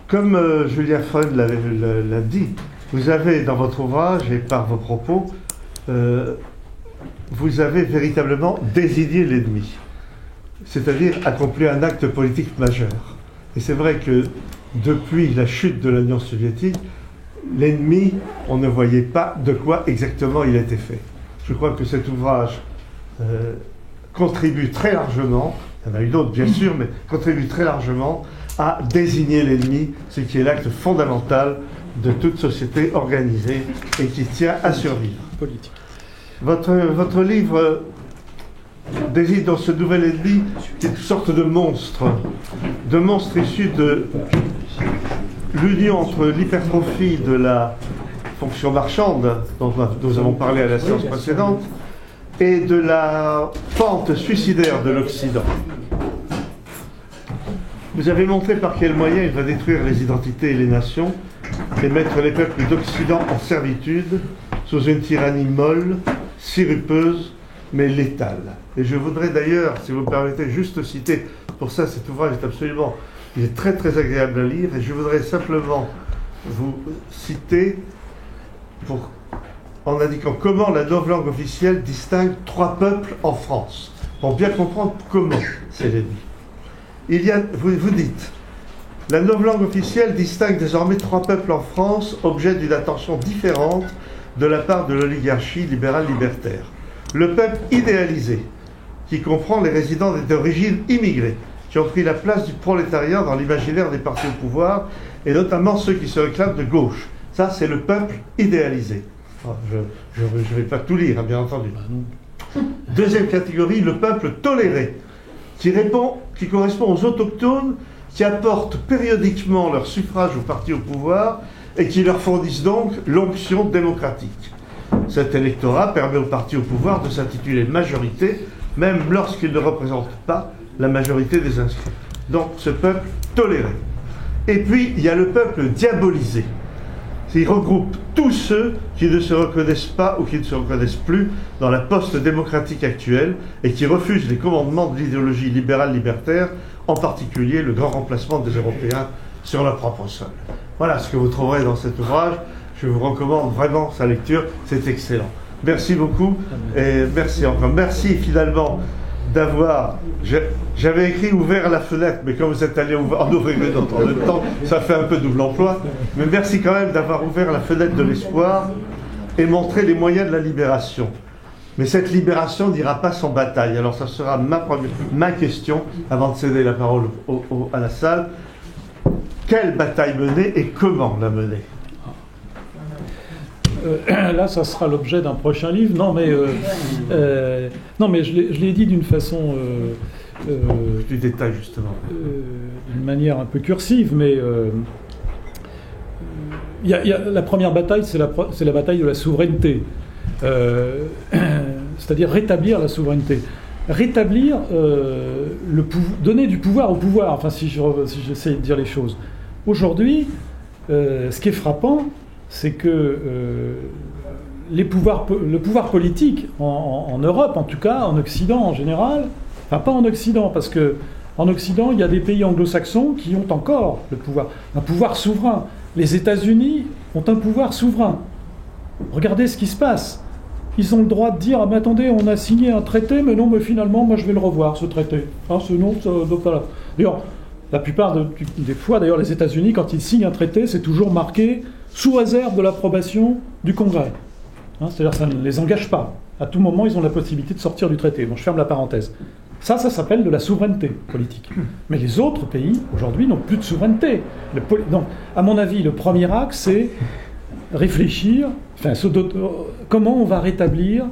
Comme Julien Freund l'a dit, vous avez dans votre ouvrage et par vos propos, vous avez véritablement désigné l'ennemi, c'est-à-dire accompli un acte politique majeur. Et c'est vrai que depuis la chute de l'Union soviétique, l'ennemi, on ne voyait pas de quoi exactement il était fait. Je crois que cet ouvrage contribue très largement, il y en a eu d'autres bien sûr, mais contribue très largement à désigner l'ennemi, ce qui est l'acte fondamental de toute société organisée et qui tient à survivre. Politique. Votre livre désigne dans ce nouvel ennemi une sorte de monstre issu de l'union entre l'hypertrophie de la fonction marchande, dont nous avons parlé à la séance précédente, et de la pente suicidaire de l'Occident. Vous avez montré par quels moyens il va détruire les identités et les nations et mettre les peuples d'Occident en servitude sous une tyrannie molle, sirupeuse, mais létale. Et je voudrais d'ailleurs, si vous me permettez, juste citer, pour ça cet ouvrage est absolument, il est très très agréable à lire, et je voudrais simplement vous citer en indiquant comment la novlangue officielle distingue 3 peuples en France, pour bien comprendre comment c'est l'ennemi. Vous dites, la novlangue officielle distingue désormais 3 peuples en France, objet d'une attention différente de la part de l'oligarchie libérale libertaire. Le peuple idéalisé, qui comprend les résidents d'origine immigrée, qui ont pris la place du prolétariat dans l'imaginaire des partis au pouvoir, et notamment ceux qui se réclament de gauche. Ça, c'est le peuple idéalisé. Je ne vais pas tout lire, hein, bien entendu. Deuxième catégorie, le peuple toléré, qui correspond aux autochtones, qui apportent périodiquement leur suffrage au parti au pouvoir et qui leur fournissent donc l'onction démocratique. Cet électorat permet au parti au pouvoir de s'intituler majorité, même lorsqu'il ne représente pas la majorité des inscrits. Donc ce peuple toléré. Et puis il y a le peuple diabolisé. Il regroupe tous ceux qui ne se reconnaissent pas ou qui ne se reconnaissent plus dans la post-démocratique actuelle et qui refusent les commandements de l'idéologie libérale libertaire, en particulier le grand remplacement des Européens sur leur propre sol. Voilà ce que vous trouverez dans cet ouvrage. Je vous recommande vraiment sa lecture, c'est excellent. Merci beaucoup et merci encore. Merci finalement d'avoir... J'avais écrit ouvert la fenêtre, mais quand vous êtes allé en ouvrir une autre en même temps, ça fait un peu double emploi. Mais merci quand même d'avoir ouvert la fenêtre de l'espoir et montré les moyens de la libération. Mais cette libération n'ira pas sans bataille. Alors ça sera ma question, avant de céder la parole à la salle. Quelle bataille mener et comment la mener ? Là, ça sera l'objet d'un prochain livre. Non, mais je l'ai dit d'une façon... du détail, justement. D'une manière un peu cursive, mais... la première bataille, c'est la bataille de la souveraineté. C'est-à-dire rétablir la souveraineté. Rétablir, donner du pouvoir au pouvoir, enfin, si j'essaie de dire les choses. Aujourd'hui, ce qui est frappant, c'est que le pouvoir politique, en Europe en tout cas, en Occident en général, enfin pas en Occident, parce qu'en Occident, il y a des pays anglo-saxons qui ont encore le pouvoir, un pouvoir souverain. Les États-Unis ont un pouvoir souverain. Regardez ce qui se passe. Ils ont le droit de dire « Ah, mais attendez, on a signé un traité, mais non, mais finalement, moi, je vais le revoir, ce traité. Hein, ce nom, ça doit pas là. » D'ailleurs, la plupart des fois, d'ailleurs, les États-Unis, quand ils signent un traité, c'est toujours marqué sous réserve de l'approbation du Congrès. Hein, c'est-à-dire que ça ne les engage pas. À tout moment, ils ont la possibilité de sortir du traité. Bon, je ferme la parenthèse. Ça s'appelle de la souveraineté politique. Mais les autres pays, aujourd'hui, n'ont plus de souveraineté. Donc, à mon avis, le premier axe, c'est réfléchir, comment on va rétablir,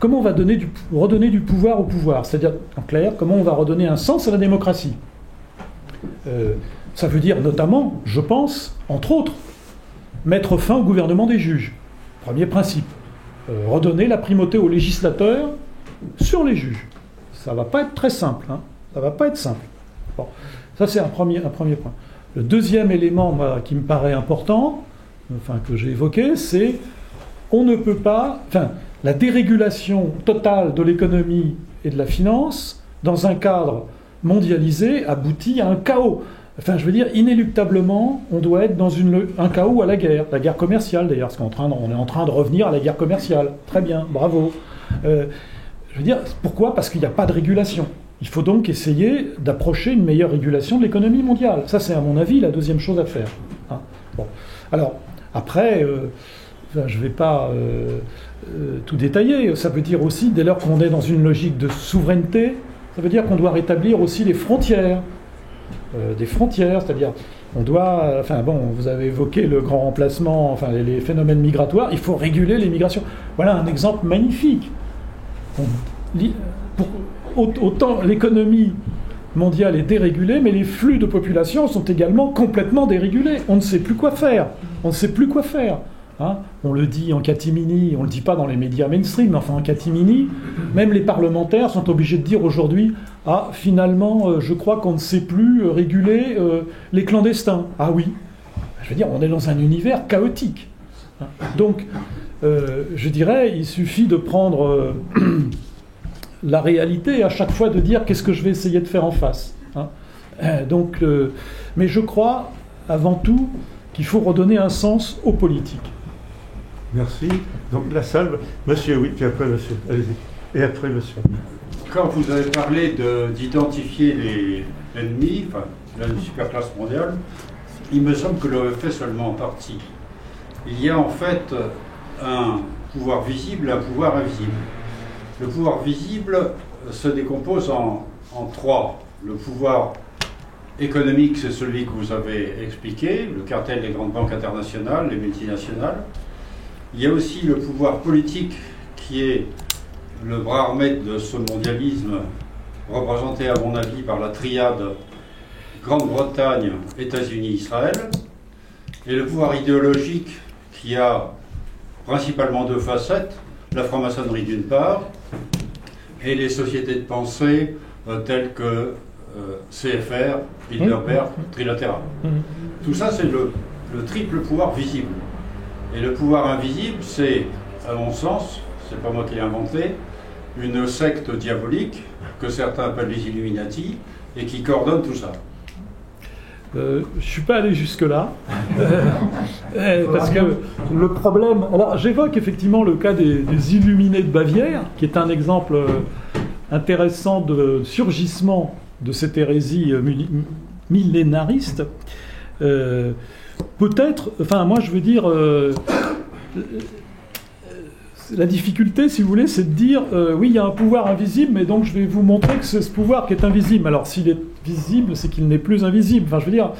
comment on va redonner du pouvoir au pouvoir. C'est-à-dire, en clair, comment on va redonner un sens à la démocratie. Ça veut dire notamment, je pense, entre autres, mettre fin au gouvernement des juges. Premier principe. Redonner la primauté aux législateurs sur les juges. Ça ne va pas être très simple. Hein. Ça ne va pas être simple. Bon. Ça, c'est un premier point. Le deuxième élément qui me paraît important, que j'ai évoqué, c'est on ne peut pas... la dérégulation totale de l'économie et de la finance, dans un cadre mondialisé, aboutit à un chaos. Enfin, je veux dire, inéluctablement, on doit être dans un chaos à la guerre commerciale d'ailleurs, parce on est en train de revenir à la guerre commerciale. Très bien, bravo. Je veux dire, pourquoi? Parce qu'il n'y a pas de régulation. Il faut donc essayer d'approcher une meilleure régulation de l'économie mondiale. Ça, c'est à mon avis la deuxième chose à faire. Hein. Bon. Alors, après, je ne vais pas tout détailler. Ça veut dire aussi, dès lors qu'on est dans une logique de souveraineté, ça veut dire qu'on doit rétablir aussi les frontières. Des frontières, c'est-à-dire on doit, enfin bon, vous avez évoqué le grand remplacement, enfin les phénomènes migratoires, il faut réguler les migrations. Voilà un exemple magnifique. Autant l'économie mondiale est dérégulée, mais les flux de population sont également complètement dérégulés. On ne sait plus quoi faire. On ne sait plus quoi faire. Hein, on le dit en catimini, on ne le dit pas dans les médias mainstream, mais enfin en catimini, même les parlementaires sont obligés de dire aujourd'hui « Ah, finalement, je crois qu'on ne sait plus réguler les clandestins. » Ah oui, je veux dire, on est dans un univers chaotique. Hein. Donc, je dirais, il suffit de prendre la réalité et à chaque fois de dire « Qu'est-ce que je vais essayer de faire en face hein. ?» Donc, mais je crois, avant tout, qu'il faut redonner un sens aux politiques. Merci. Donc la salle, monsieur, oui, puis après monsieur, allez-y. Et après monsieur. Quand vous avez parlé d'identifier les ennemis, enfin la superclasse mondiale, il me semble que l'on fait seulement en partie. Il y a en fait un pouvoir visible et un pouvoir invisible. Le pouvoir visible se décompose en trois. Le pouvoir économique, c'est celui que vous avez expliqué, le cartel des grandes banques internationales, les multinationales. Il y a aussi le pouvoir politique qui est le bras armé de ce mondialisme représenté à mon avis par la triade Grande-Bretagne, États-Unis, Israël. Et le pouvoir idéologique qui a principalement deux facettes, la franc-maçonnerie d'une part et les sociétés de pensée telles que CFR, Bilderberg, Trilatéral. Tout ça c'est le triple pouvoir visible. Et le pouvoir invisible, c'est, à mon sens, c'est pas moi qui l'ai inventé, une secte diabolique que certains appellent les Illuminati et qui coordonne tout ça. Je ne suis pas allé jusque-là, parce que le problème... Alors j'évoque effectivement le cas des Illuminés de Bavière, qui est un exemple intéressant de surgissement de cette hérésie millénariste. Peut-être, enfin moi je veux dire, la difficulté si vous voulez c'est de dire oui il y a un pouvoir invisible mais donc je vais vous montrer que c'est ce pouvoir qui est invisible. Alors s'il est visible c'est qu'il n'est plus invisible. Enfin je veux dire,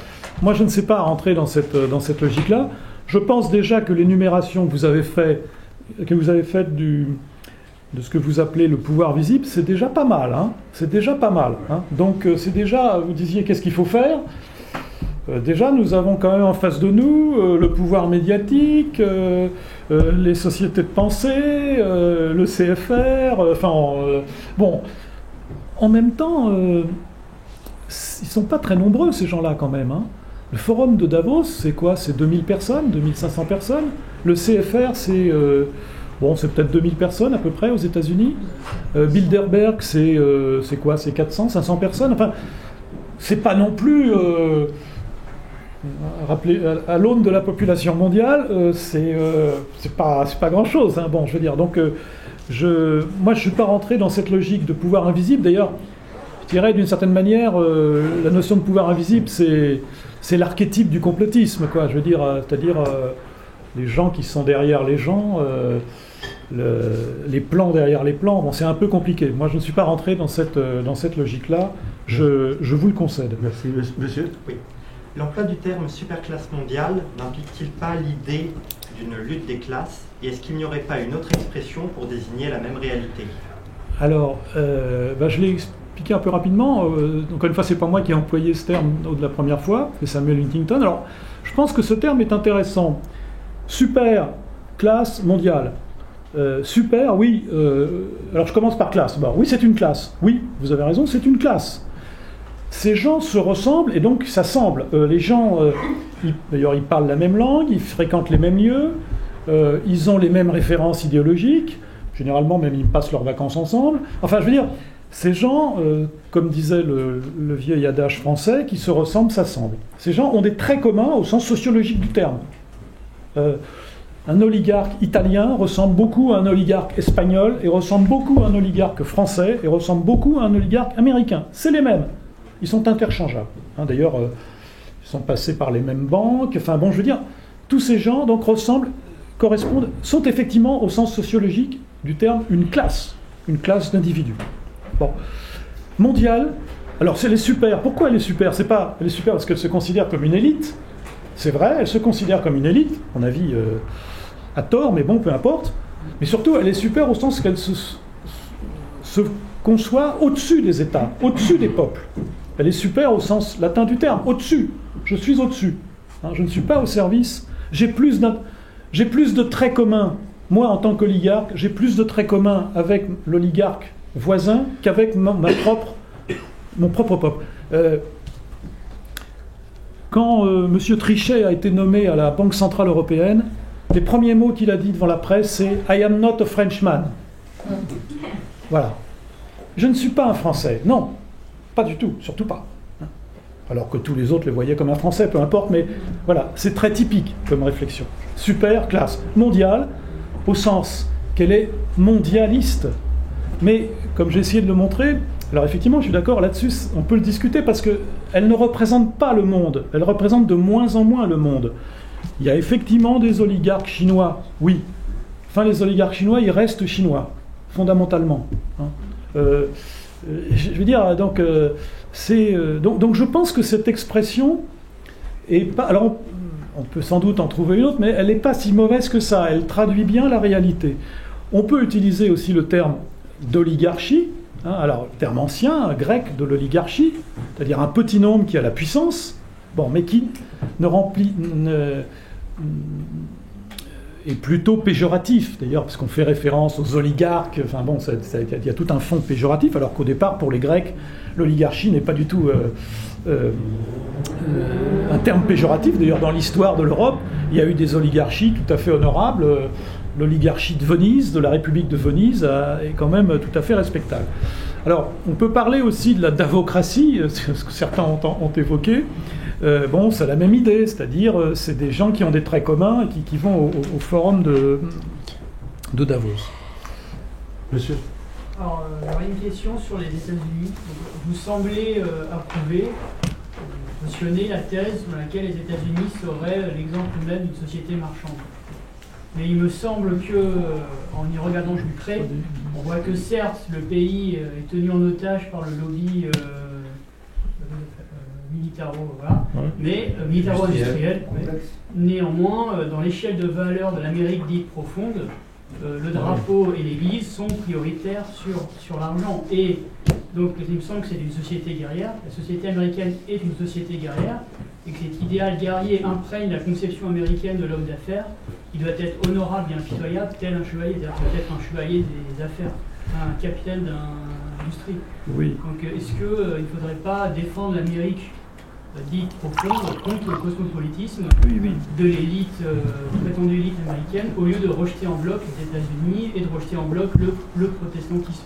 moi je ne sais pas rentrer dans cette logique-là. Je pense déjà que l'énumération que vous avez faite de ce que vous appelez le pouvoir visible, c'est déjà pas mal. Hein, c'est déjà pas mal. Hein. Donc c'est déjà, vous disiez qu'est-ce qu'il faut faire. Déjà, nous avons quand même en face de nous le pouvoir médiatique, les sociétés de pensée, le CFR, bon, en même temps, ils ne sont pas très nombreux ces gens-là quand même. Hein. Le forum de Davos, c'est quoi? C'est 2000 personnes, 2500 personnes. Le CFR, c'est peut-être 2000 personnes à peu près aux États-Unis. Bilderberg, c'est quoi? C'est 400, 500 personnes. Enfin, c'est pas non plus... Rappelez, à l'aune de la population mondiale, c'est pas grand-chose. Hein. Bon, je veux dire, donc, moi, je suis pas rentré dans cette logique de pouvoir invisible. D'ailleurs, je dirais d'une certaine manière, la notion de pouvoir invisible, c'est l'archétype du complotisme, quoi. Je veux dire, c'est-à-dire les gens qui sont derrière les gens, les plans derrière les plans. Bon, c'est un peu compliqué. Moi, je ne suis pas rentré dans cette logique-là. Je vous le concède. Merci, monsieur. Oui. L'emploi du terme superclasse mondiale n'implique-t-il pas l'idée d'une lutte des classes? Et est-ce qu'il n'y aurait pas une autre expression pour désigner la même réalité? Alors, je l'ai expliqué un peu rapidement. Encore une fois, c'est pas moi qui ai employé ce terme de la première fois, c'est Samuel Huntington. Alors, je pense que ce terme est intéressant. Super classe mondiale. Super, oui. Alors, je commence par classe. Oui, c'est une classe. Oui, vous avez raison, c'est une classe. Ces gens se ressemblent et donc s'assemblent. Les gens, d'ailleurs, ils parlent la même langue, ils fréquentent les mêmes lieux, ils ont les mêmes références idéologiques, généralement même ils passent leurs vacances ensemble. Enfin, je veux dire, Ces gens, comme disait le vieil adage français, qui se ressemblent s'assemblent. Ces gens ont des traits communs au sens sociologique du terme. Un oligarque italien ressemble beaucoup à un oligarque espagnol, et ressemble beaucoup à un oligarque français, et ressemble beaucoup à un oligarque américain. C'est les mêmes. Ils sont interchangeables. D'ailleurs, ils sont passés par les mêmes banques. Enfin bon, je veux dire, tous ces gens donc correspondent, sont effectivement au sens sociologique du terme une classe d'individus. Bon. Mondiale, alors c'est les super. Pourquoi elle est super ? Elle est super parce qu'elle se considère comme une élite. C'est vrai, elle se considère comme une élite, à mon avis à tort, mais bon, peu importe. Mais surtout, elle est super au sens qu'elle se conçoit au-dessus des États, au-dessus des peuples. Elle est super au sens latin du terme, au-dessus. Je suis au-dessus. Je ne suis pas au service. J'ai plus de traits communs. Moi, en tant qu'oligarque, j'ai plus de traits communs avec l'oligarque voisin qu'avec mon propre peuple. Quand M. Trichet a été nommé à la Banque Centrale Européenne, les premiers mots qu'il a dit devant la presse, c'est « I am not a Frenchman ». Voilà. Je ne suis pas un Français. Non, pas du tout, surtout pas. Alors que tous les autres le voyaient comme un Français, peu importe, mais voilà, c'est très typique comme réflexion. Super, classe. Mondiale, au sens qu'elle est mondialiste. Mais, comme j'ai essayé de le montrer, alors effectivement, je suis d'accord là-dessus, on peut le discuter parce qu'elle ne représente pas le monde, elle représente de moins en moins le monde. Il y a effectivement des oligarques chinois, oui. Enfin, les oligarques chinois, ils restent chinois, fondamentalement. Je veux dire, donc, donc je pense que cette expression est pas... Alors, on peut sans doute en trouver une autre, mais elle n'est pas si mauvaise que ça, elle traduit bien la réalité. On peut utiliser aussi le terme d'oligarchie, alors le terme ancien, grec, de l'oligarchie, c'est-à-dire un petit nombre qui a la puissance, mais qui est plutôt péjoratif, d'ailleurs, parce qu'on fait référence aux oligarques, enfin bon, il y a tout un fond péjoratif, alors qu'au départ, pour les Grecs, l'oligarchie n'est pas du tout un terme péjoratif. D'ailleurs, dans l'histoire de l'Europe, il y a eu des oligarchies tout à fait honorables. L'oligarchie de Venise, de la République de Venise, est quand même tout à fait respectable. Alors, on peut parler aussi de la davocratie, ce que certains ont évoqué. C'est la même idée, c'est-à-dire c'est des gens qui ont des traits communs et qui vont au forum de Davos. Monsieur. Alors, j'aurais une question sur les États-Unis. Vous semblez approuver, mentionner la thèse dans laquelle les États-Unis seraient l'exemple même d'une société marchande. Mais il me semble que, en y regardant de plus près, on voit que certes, le pays est tenu en otage par le lobby militaro-industriel. Néanmoins, dans l'échelle de valeur de l'Amérique dite profonde, le drapeau et l'Église sont prioritaires sur l'argent. Et donc, il me semble que c'est une société guerrière. La société américaine est une société guerrière, et que cet idéal guerrier imprègne la conception américaine de l'homme d'affaires. Il doit être honorable et impitoyable, tel un chevalier, c'est-à-dire qu'il doit être un chevalier des affaires, un capitaine d'industrie. Oui. Donc, est-ce qu'il ne faudrait pas défendre l'Amérique dite profonde contre le cosmopolitisme de l'élite, prétendue élite américaine, au lieu de rejeter en bloc les États-Unis et de rejeter en bloc le protestantisme?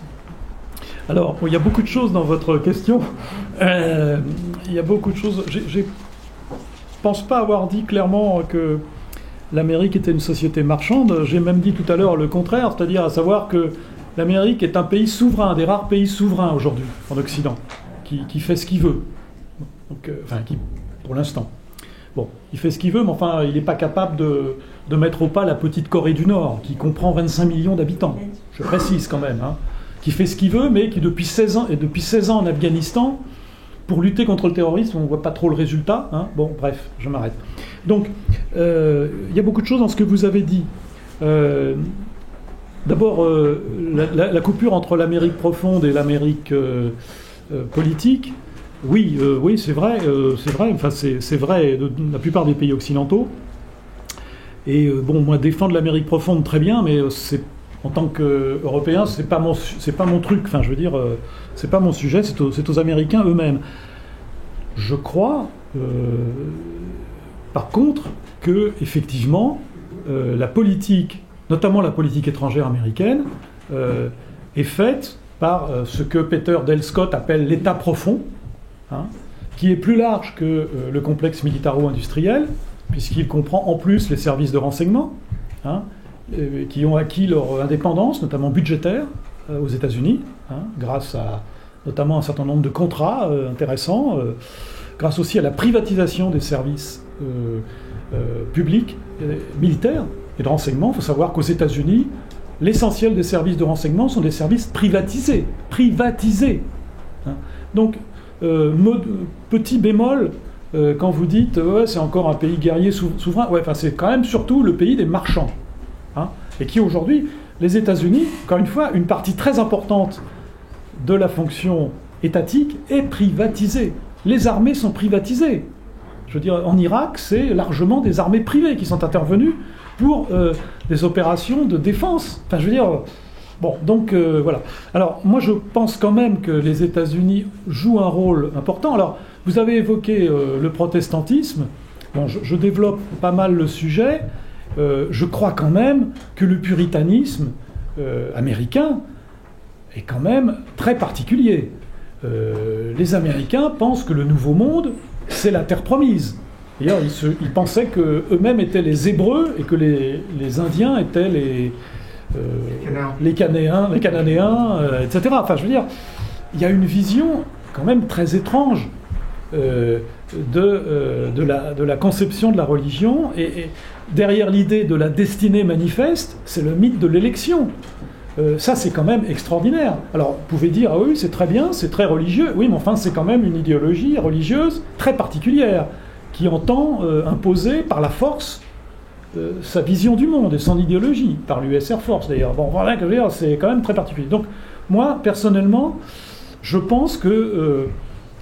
Alors, il y a beaucoup de choses dans votre question. Il y a beaucoup de choses. Je ne pense pas avoir dit clairement que l'Amérique était une société marchande. J'ai même dit tout à l'heure le contraire, c'est-à-dire à savoir que l'Amérique est un pays souverain, un des rares pays souverains aujourd'hui en Occident, qui fait ce qu'il veut. Donc, pour l'instant. Bon, il fait ce qu'il veut, mais enfin, il n'est pas capable de mettre au pas la petite Corée du Nord, qui comprend 25 millions d'habitants. Je précise quand même, qui fait ce qu'il veut, mais qui depuis 16 ans en Afghanistan, pour lutter contre le terrorisme, on ne voit pas trop le résultat. Bon, bref, je m'arrête. Donc, il y a beaucoup de choses dans ce que vous avez dit. D'abord, la coupure entre l'Amérique profonde et l'Amérique politique. Oui, c'est vrai. Enfin, c'est vrai de la plupart des pays occidentaux. Et moi, défendre l'Amérique profonde, très bien, mais en tant qu'Européen, c'est pas mon truc. Enfin, je veux dire, c'est pas mon sujet. C'est aux Américains eux-mêmes. Je crois, par contre, que effectivement, la politique, notamment la politique étrangère américaine, est faite par ce que Peter Dale Scott appelle l'État profond, hein, qui est plus large que le complexe militaro-industriel, puisqu'il comprend en plus les services de renseignement, hein, qui ont acquis leur indépendance, notamment budgétaire, aux États-Unis, hein, grâce à notamment un certain nombre de contrats intéressants, grâce aussi à la privatisation des services publics, militaires et de renseignement. Il faut savoir qu'aux États-Unis, l'essentiel des services de renseignement sont des services privatisés. Hein. Donc, petit bémol, quand vous dites ouais, c'est encore un pays guerrier souverain, ouais, enfin, c'est quand même surtout le pays des marchands. Hein, et qui aujourd'hui, les États-Unis, encore une fois, une partie très importante de la fonction étatique est privatisée. Les armées sont privatisées. Je veux dire, en Irak, c'est largement des armées privées qui sont intervenues pour des opérations de défense. Enfin, je veux dire... Bon, donc voilà. Alors, moi, je pense quand même que les États-Unis jouent un rôle important. Alors, vous avez évoqué le protestantisme. Bon, je développe pas mal le sujet. Je crois quand même que le puritanisme américain est quand même très particulier. Les Américains pensent que le Nouveau Monde, c'est la terre promise. D'ailleurs, ils pensaient qu'eux-mêmes étaient les Hébreux et que les Indiens étaient les Cananéens, etc. Enfin, je veux dire, il y a une vision quand même très étrange de la conception de la religion, et derrière l'idée de la destinée manifeste, c'est le mythe de l'élection. Ça, c'est quand même extraordinaire. Alors, vous pouvez dire, ah oui, c'est très bien, c'est très religieux. Oui, mais enfin, c'est quand même une idéologie religieuse très particulière, qui entend imposer par la force sa vision du monde et son idéologie, par l'US Air Force d'ailleurs. Bon, voilà, c'est quand même très particulier. Donc, moi, personnellement, je pense que,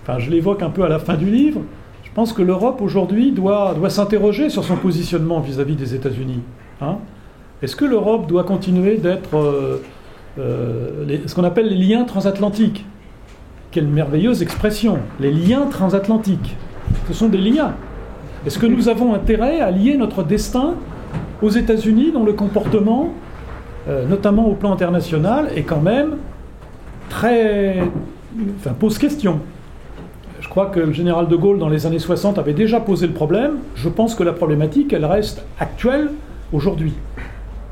enfin, je l'évoque un peu à la fin du livre, je pense que l'Europe aujourd'hui doit s'interroger sur son positionnement vis-à-vis des États-Unis. Hein. Est-ce que l'Europe doit continuer d'être ce qu'on appelle les liens transatlantiques? Quelle merveilleuse expression, les liens transatlantiques. Ce sont des liens. Est-ce que nous avons intérêt à lier notre destin aux États-Unis, dont le comportement, notamment au plan international, est quand même pose question. Je crois que le général de Gaulle, dans les années 60, avait déjà posé le problème. Je pense que la problématique, elle reste actuelle aujourd'hui.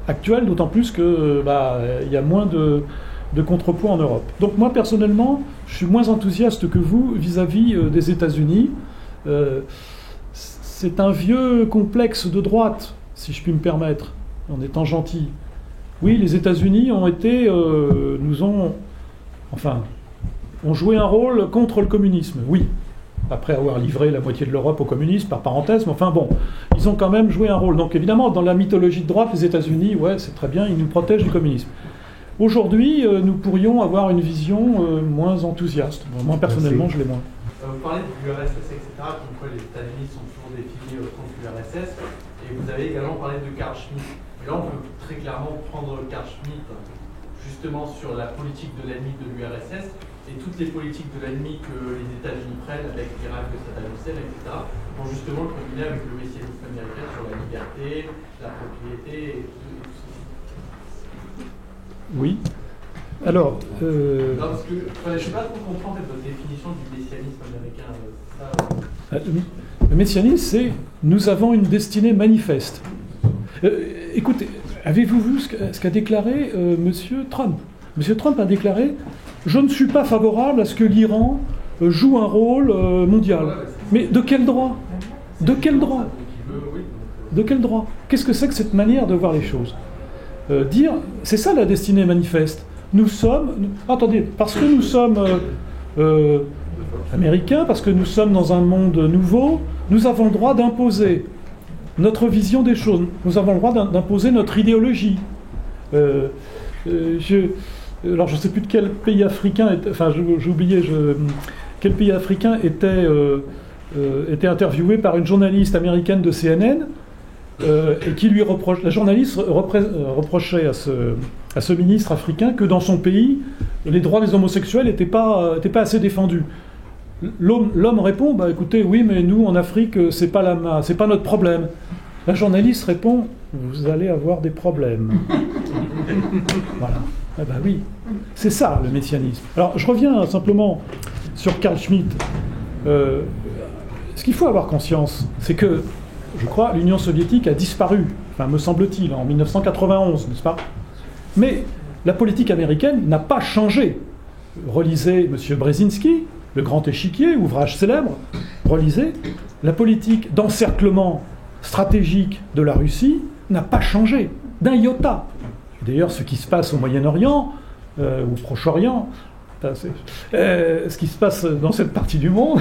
Actuelle, d'autant plus qu'il y a moins de contrepoids en Europe. Donc moi, personnellement, je suis moins enthousiaste que vous vis-à-vis des États-Unis. C'est un vieux complexe de droite, si je puis me permettre, en étant gentil. Oui, les États-Unis ont joué un rôle contre le communisme, oui. Après avoir livré la moitié de l'Europe au communisme, par parenthèse, mais enfin bon, ils ont quand même joué un rôle. Donc évidemment, dans la mythologie de droite, les États-Unis, ouais, c'est très bien, ils nous protègent du communisme. Aujourd'hui, nous pourrions avoir une vision moins enthousiaste. Moi, personnellement, je l'ai moins. Vous parlez de l'URSS, etc., comme quoi les États-Unis sont toujours définis contre l'URSS, et vous avez également parlé de Carl Schmitt. Et là, on peut très clairement prendre Carl Schmitt justement sur la politique de l'ennemi de l'URSS, et toutes les politiques de l'ennemi que les États-Unis prennent avec l'Irak de Saddam Hussein, etc., pour justement le combiner avec le messianisme américain sur la liberté, la propriété, et tout ça. Oui. Alors... Non, parce que je ne sais pas trop comprendre votre définition du messianisme américain. Le messianisme, c'est « nous avons une destinée manifeste ». Écoutez, avez-vous vu ce qu'a déclaré M. Trump? M. Trump a déclaré « je ne suis pas favorable à ce que l'Iran joue un rôle mondial ». Mais de quel droit? De quel droit? De quel droit? Qu'est-ce que c'est que cette manière de voir les choses? Dire, c'est ça la destinée manifeste. Nous sommes... Attendez, parce que nous sommes américains, parce que nous sommes dans un monde nouveau, nous avons le droit d'imposer notre vision des choses. Nous avons le droit d'imposer notre idéologie. Alors, je ne sais plus de quel pays africain... Enfin, j'ai oublié... Quel pays africain était interviewé par une journaliste américaine de CNN et qui lui reproche... La journaliste reprochait à ce ministre africain que dans son pays, les droits des homosexuels n'étaient pas assez défendus. L'homme répond, écoutez, oui, mais nous, en Afrique, c'est pas notre problème. La journaliste répond, vous allez avoir des problèmes. Voilà. Oui. C'est ça, le messianisme. Alors, je reviens simplement sur Carl Schmitt. Ce qu'il faut avoir conscience, c'est que, je crois, l'Union soviétique a disparu, enfin, me semble-t-il, en 1991, n'est-ce pas? Mais la politique américaine n'a pas changé. Relisez M. Brzezinski, Le Grand Échiquier, ouvrage célèbre. Relisez. La politique d'encerclement stratégique de la Russie n'a pas changé d'un iota. D'ailleurs, ce qui se passe au Moyen-Orient, ou au Proche-Orient, ce qui se passe dans cette partie du monde,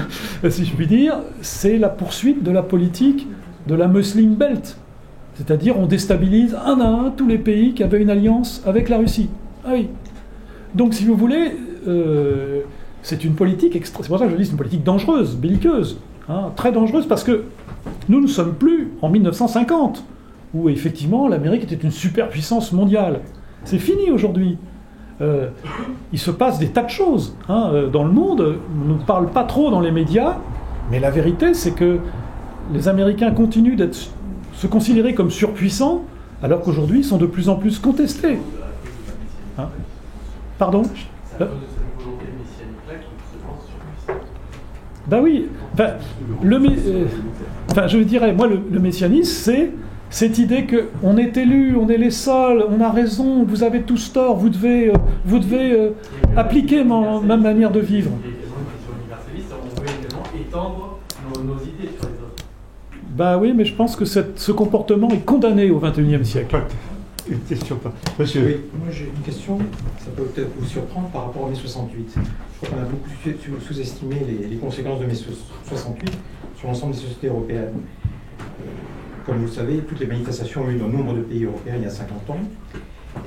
si je puis dire, c'est la poursuite de la politique de la Muslim Belt. C'est-à-dire, on déstabilise un à un tous les pays qui avaient une alliance avec la Russie. Ah oui. Donc, si vous voulez, c'est une politique c'est pour ça que je dis c'est une politique dangereuse, belliqueuse, hein, très dangereuse, parce que nous ne sommes plus en 1950, où effectivement l'Amérique était une superpuissance mondiale. C'est fini aujourd'hui. Il se passe des tas de choses dans le monde. On ne parle pas trop dans les médias, mais la vérité, c'est que les Américains continuent se considérer comme surpuissants, alors qu'aujourd'hui, ils sont de plus en plus contestés. Hein? Pardon? C'est à cause de cette volonté messianique-là qui se pense surpuissante. Ben oui. Je dirais, moi, le messianisme, c'est cette idée qu'on est élu, on est les seuls, on a raison, vous avez tous tort, vous devez appliquer ma manière de vivre. Et les gens qui sont universalistes, on veut également étendre nos idées sur les autres. Bah oui, mais je pense que ce comportement est condamné au XXIe siècle. Une question, monsieur. Oui, moi j'ai une question, ça peut peut-être vous surprendre par rapport à mai 68. Je crois qu'on a beaucoup sous-estimé les conséquences de mai 68 sur l'ensemble des sociétés européennes. Comme vous le savez, toutes les manifestations ont eu dans nombre de pays européens il y a 50 ans.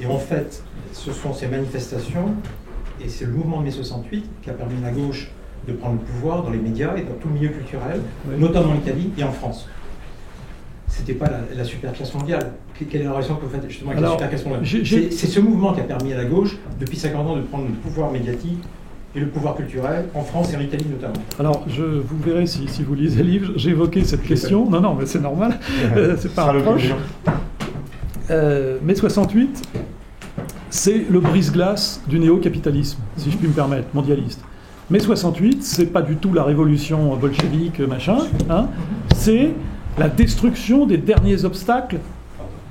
Et en fait, ce sont ces manifestations, et c'est le mouvement de mai 68 qui a permis à la gauche de prendre le pouvoir dans les médias et dans tout le milieu culturel, notamment en Italie et en France. C'était pas la superclasse mondiale. Quelle est la relation que vous faites justement avec la superclasse mondiale? C'est ce mouvement qui a permis à la gauche, depuis 50 ans, de prendre le pouvoir médiatique et le pouvoir culturel, en France et en Italie notamment. Alors, vous verrez, si vous lisez le livre, j'ai évoqué cette question. Non, mais c'est normal. C'est pas un reproche. Mai 68, c'est le brise-glace du néo-capitalisme, si je puis me permettre, mondialiste. Mai 68, c'est pas du tout la révolution bolchevique, machin. C'est la destruction des derniers obstacles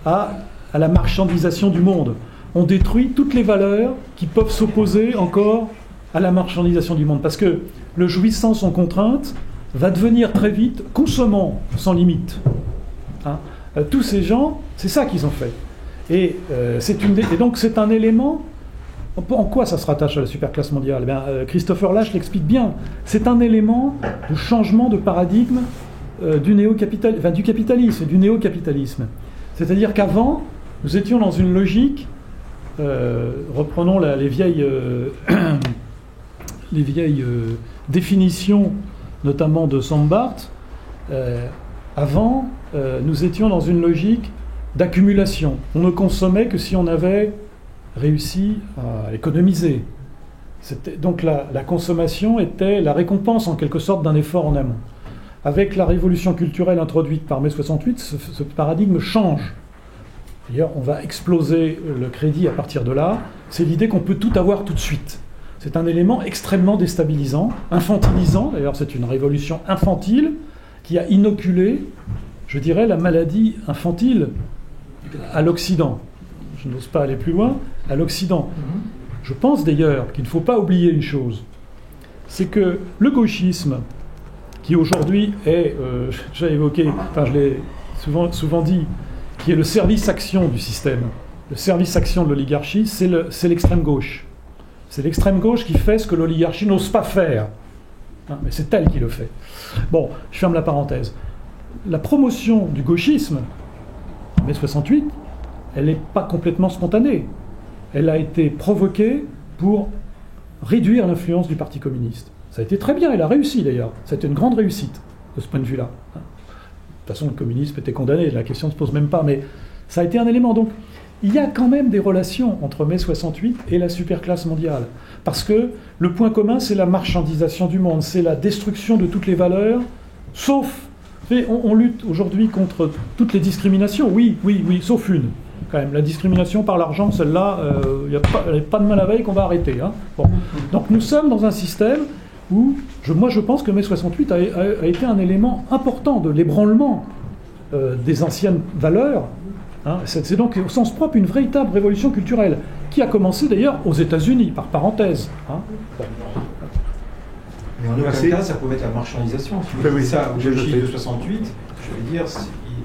à la marchandisation du monde. On détruit toutes les valeurs qui peuvent s'opposer encore à la marchandisation du monde. Parce que le jouissant sans contrainte va devenir très vite consommant sans limite. Tous ces gens, c'est ça qu'ils ont fait. Et donc c'est un élément... En quoi ça se rattache à la superclasse mondiale? Christopher Lasch l'explique bien. C'est un élément de changement de paradigme du capitalisme et du néo-capitalisme. C'est-à-dire qu'avant, nous étions dans une logique, reprenons les vieilles définitions, notamment de Sombart, avant, nous étions dans une logique d'accumulation. On ne consommait que si on avait réussi à économiser. Donc la consommation était la récompense en quelque sorte d'un effort en amont. Avec la révolution culturelle introduite par mai 68, ce paradigme change. D'ailleurs, on va exploser le crédit à partir de là. C'est l'idée qu'on peut tout avoir tout de suite. C'est un élément extrêmement déstabilisant, infantilisant. D'ailleurs, c'est une révolution infantile qui a inoculé, je dirais, la maladie infantile à l'Occident. Je n'ose pas aller plus loin, à l'Occident. Je pense d'ailleurs qu'il ne faut pas oublier une chose, c'est que le gauchisme, qui aujourd'hui est, j'ai évoqué, enfin je l'ai souvent dit, qui est le service-action du système, le service-action de l'oligarchie, c'est l'extrême gauche. C'est l'extrême gauche qui fait ce que l'oligarchie n'ose pas faire. Mais c'est elle qui le fait. Bon, je ferme la parenthèse. La promotion du gauchisme, mai 68, elle n'est pas complètement spontanée. Elle a été provoquée pour réduire l'influence du Parti communiste. Ça a été très bien, elle a réussi d'ailleurs. C'était une grande réussite de ce point de vue-là. De toute façon, le communisme était condamné, la question ne se pose même pas, mais ça a été un élément. Donc, il y a quand même des relations entre mai 68 et la superclasse mondiale. Parce que le point commun, c'est la marchandisation du monde, c'est la destruction de toutes les valeurs, sauf... On lutte aujourd'hui contre toutes les discriminations, oui, sauf une. quand même. La discrimination par l'argent, celle-là, il n'y a pas de mal à veille qu'on va arrêter. Hein. Bon. Donc nous sommes dans un système où, moi je pense que mai 68 a été un élément important de l'ébranlement des anciennes valeurs. Hein. C'est donc au sens propre une véritable révolution culturelle, qui a commencé d'ailleurs aux États-Unis, par parenthèse. Hein. Bon. Mais en aucun cas, ça pouvait être la marchandisation. Si vous faites ça au chiffre de 68, je veux dire,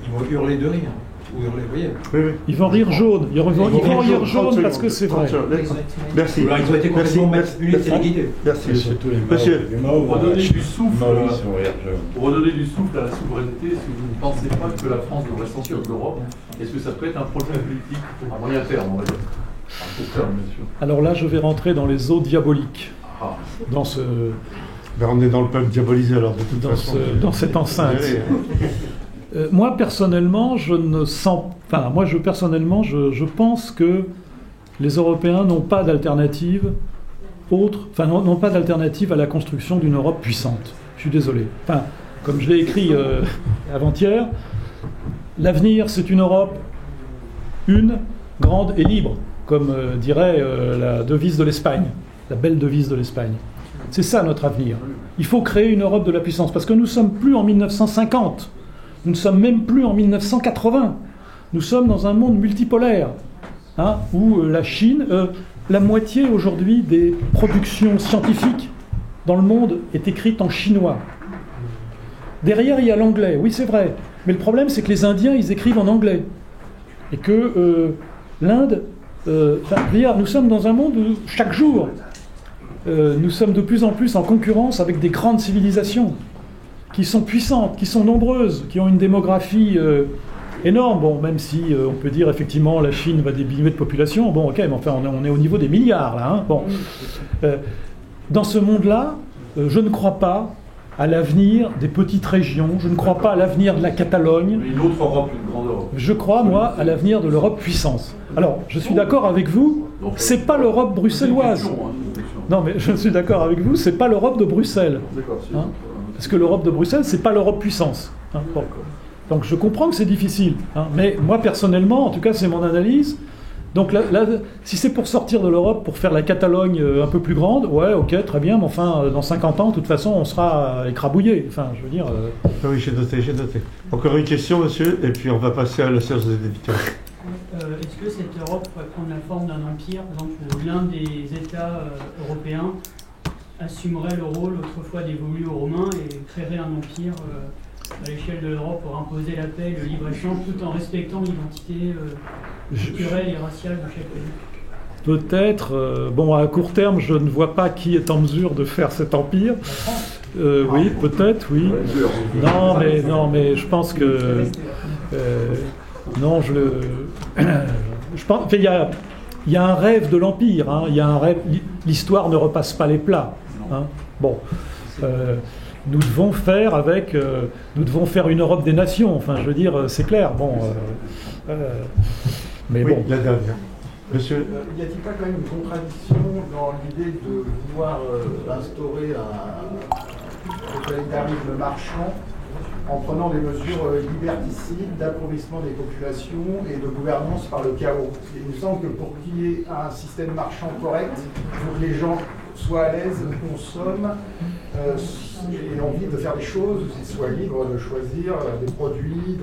ils vont hurler de rire. Ou hurler, vous voyez. Oui. Ils vont rire jaune. Ils vont rire jaune parce que c'est vrai. Merci. Ils ont été complètement manipulés, téléguidés. Merci. Monsieur. Pour redonner du souffle à la souveraineté, si vous ne pensez pas que la France devrait sortir de l'Europe, est-ce que ça peut être un projet politique à moyen terme, on va dire? À court terme, bien sûr. Alors là, je vais rentrer dans les eaux diaboliques. Dans ce... Ben, on est dans le peuple diabolisé alors de toute façon. Dans cette enceinte. Moi personnellement, je pense que les Européens n'ont pas d'alternative n'ont pas d'alternative à la construction d'une Europe puissante. Je suis désolé. Enfin, comme je l'ai écrit avant-hier, l'avenir c'est une Europe une, grande et libre, comme dirait la devise de l'Espagne, la belle devise de l'Espagne. C'est ça notre avenir. Il faut créer une Europe de la puissance, parce que nous ne sommes plus en 1950, nous ne sommes même plus en 1980. Nous sommes dans un monde multipolaire, hein, où la Chine, la moitié aujourd'hui des productions scientifiques dans le monde est écrite en chinois. Derrière, il y a l'anglais, oui c'est vrai, mais le problème c'est que les Indiens, ils écrivent en anglais. Et que l'Inde, nous sommes dans un monde où chaque jour, nous sommes de plus en plus en concurrence avec des grandes civilisations qui sont puissantes, qui sont nombreuses, qui ont une démographie énorme. Bon, même si on peut dire effectivement la Chine va diminuer de population, bon ok, mais enfin on est au niveau des milliards là. Hein, bon. Dans ce monde-là, je ne crois pas à l'avenir des petites régions, je ne crois pas à l'avenir de la Catalogne. Une autre Europe, une grande Europe. Je crois, moi, à l'avenir de l'Europe puissance. Alors, je suis d'accord avec vous, c'est pas l'Europe bruxelloise. Non, mais je suis d'accord avec vous, c'est pas l'Europe de Bruxelles. Hein, parce que l'Europe de Bruxelles, c'est pas l'Europe puissance. Hein, bon. Donc je comprends que c'est difficile. Hein, mais moi, personnellement, en tout cas, c'est mon analyse. Donc là, si c'est pour sortir de l'Europe, pour faire la Catalogne un peu plus grande, ouais, ok, très bien, mais enfin, dans 50 ans, de toute façon, on sera écrabouillé. Enfin, je veux dire... Oui, j'ai noté. Encore une question, monsieur, et puis on va passer à la séance des députés. Est-ce que cette Europe pourrait prendre la forme d'un empire? Par exemple, l'un des États européens assumerait le rôle autrefois dévolu aux Romains et créerait un empire à l'échelle de l'Europe pour imposer la paix et le libre-échange tout en respectant l'identité culturelle et raciale de chaque pays. Peut-être. Bon, à court terme, je ne vois pas qui est en mesure de faire cet empire. Oui, peut-être, oui. Non, mais je pense que... non, je pense qu'il y a un rêve de l'empire. Hein, il y a un rêve. L'histoire ne repasse pas les plats. Hein. Bon. Nous devons faire une Europe des nations. Enfin, je veux dire, c'est clair. Bon. Mais oui, bon. La dernière. Monsieur. Y a-t-il pas quand même une contradiction dans l'idée de vouloir instaurer un totalitarisme marchand en prenant des mesures liberticides d'appauvrissement des populations et de gouvernance par le chaos? Il me semble que pour qu'il y ait un système marchand correct, il faut que les gens soient à l'aise, consomment, aient envie de faire des choses, soient libres de choisir des produits,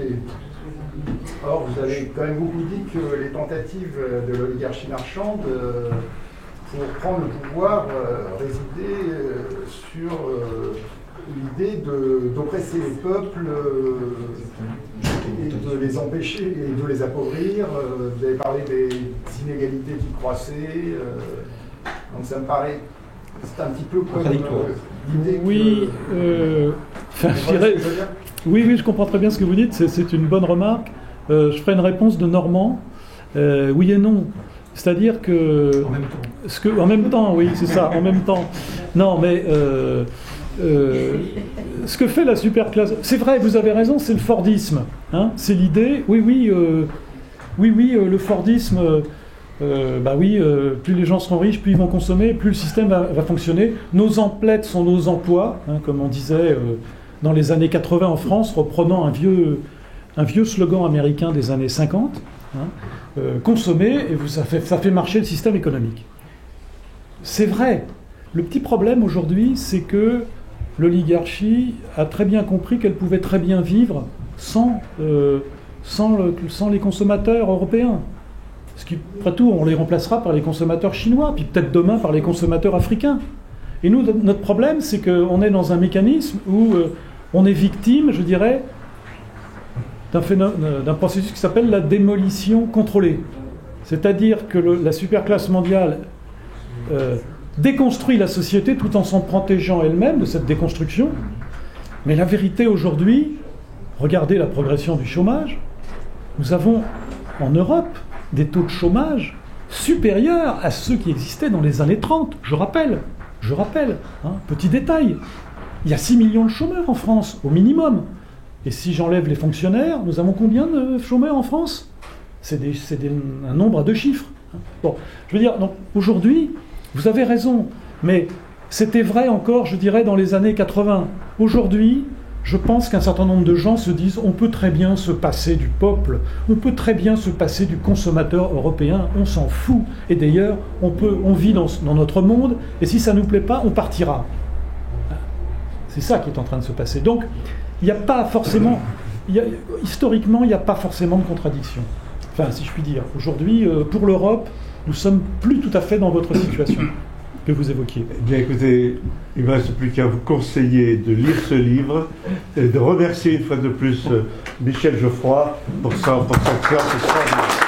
Or, vous avez quand même beaucoup dit que les tentatives de l'oligarchie marchande pour prendre le pouvoir résidaient sur l'idée d'oppresser les peuples et de les empêcher et de les appauvrir. Vous avez parlé des inégalités qui croissaient. Donc ça me paraît... C'est un petit peu comme l'idée que... Oui, oui, je comprends très bien ce que vous dites, c'est une bonne remarque. Je ferai une réponse de Normand. Oui et non. C'est-à-dire que... En même temps, oui, c'est ça, en même temps. Non, mais... ce que fait la superclasse... C'est vrai, vous avez raison, c'est le Fordisme. Hein, c'est l'idée... Oui, le Fordisme... plus les gens seront riches, plus ils vont consommer, plus le système va fonctionner. Nos emplettes sont nos emplois, hein, comme on disait dans les années 80 en France, reprenant un vieux slogan américain des années 50. consommer, et ça fait marcher le système économique. C'est vrai. Le petit problème aujourd'hui, c'est que l'oligarchie a très bien compris qu'elle pouvait très bien vivre sans les consommateurs européens. Ce qui, après tout, on les remplacera par les consommateurs chinois, puis peut-être demain par les consommateurs africains. Et nous, notre problème, c'est qu'on est dans un mécanisme où on est victime, je dirais, d'un processus qui s'appelle la démolition contrôlée. C'est-à-dire que la superclasse mondiale déconstruit la société tout en s'en protégeant elle-même de cette déconstruction. Mais la vérité aujourd'hui, regardez la progression du chômage, nous avons en Europe des taux de chômage supérieurs à ceux qui existaient dans les années 30. Je rappelle, petit détail, il y a 6 millions de chômeurs en France, au minimum. Et si j'enlève les fonctionnaires, nous avons combien de chômeurs en France ? C'est un nombre à 2 chiffres. Bon, je veux dire, donc aujourd'hui, vous avez raison, mais c'était vrai encore, je dirais, dans les années 80. Aujourd'hui, je pense qu'un certain nombre de gens se disent on peut très bien se passer du peuple, on peut très bien se passer du consommateur européen, on s'en fout. Et d'ailleurs, on vit dans notre monde, et si ça ne nous plaît pas, on partira. C'est ça qui est en train de se passer. Donc, il n'y a pas forcément... historiquement, il n'y a pas forcément de contradiction. Enfin, si je puis dire. Aujourd'hui, pour l'Europe, nous ne sommes plus tout à fait dans votre situation que vous évoquiez. Eh bien, écoutez, il ne me reste plus qu'à vous conseiller de lire ce livre et de remercier une fois de plus Michel Geoffroy pour cette séance extraordinaire.